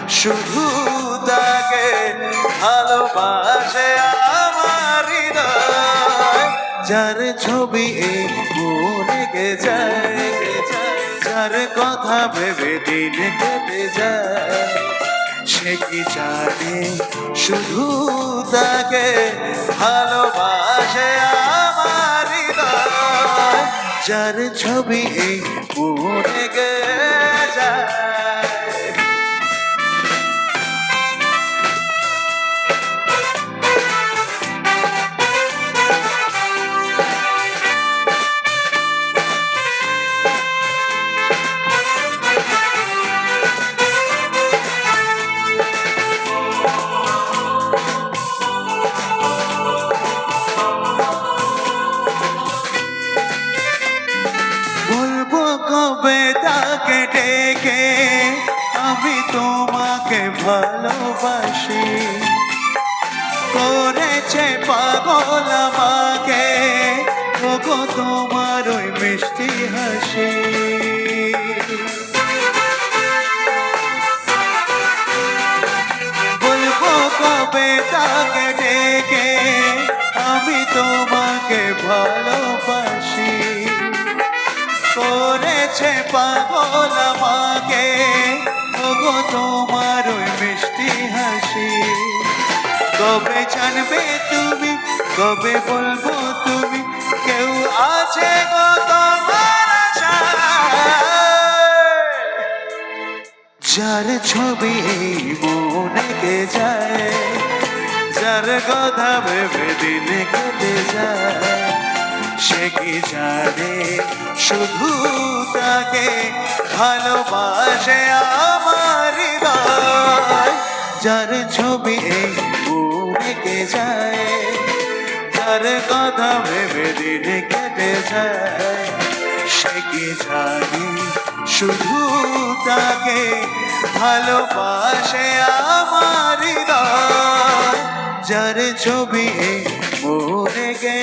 শুধু তাকে ভালোবাসে আমার হৃদয়, যার ছবি এই মনে গে যায়, যার কথা ভেবে দিন কেটে যায়। সে কি জানে শুধু তাকে ভালোবাসে আমার হৃদয়, যার ছবি এই মনে গে যায়। বলবো কবে তাকে ডেকে আমি তোমাকে ভালোবাসি, করেছে পাগল আমাকে ওগো তোমার ওই মিষ্টি হাসি। বলবো কবে তাকে ডেকে আমি তোমাকে ভালোবাসি, করেছে পাগল আমাকে ওগো তোমার ওই মিষ্টি হাসি। কবে জানবে তুমি, কবে বলবো তুমি, কেউ আছে গো তোমার আশায়, যার ছবি এই মনে গে যায়, যার কথা ভেবে দিন কেটে যায়। সে কি জানে শুধু তাকে ভালোবাসে আমার হৃদয়, যার ছবি এই মনে গে যায়, যার কথা ভেবে দিন কেটে যায়। সে কি জানে শুধু তাকে ভালোবাসে আমার হৃদয়, যার ছবি এই মনে গে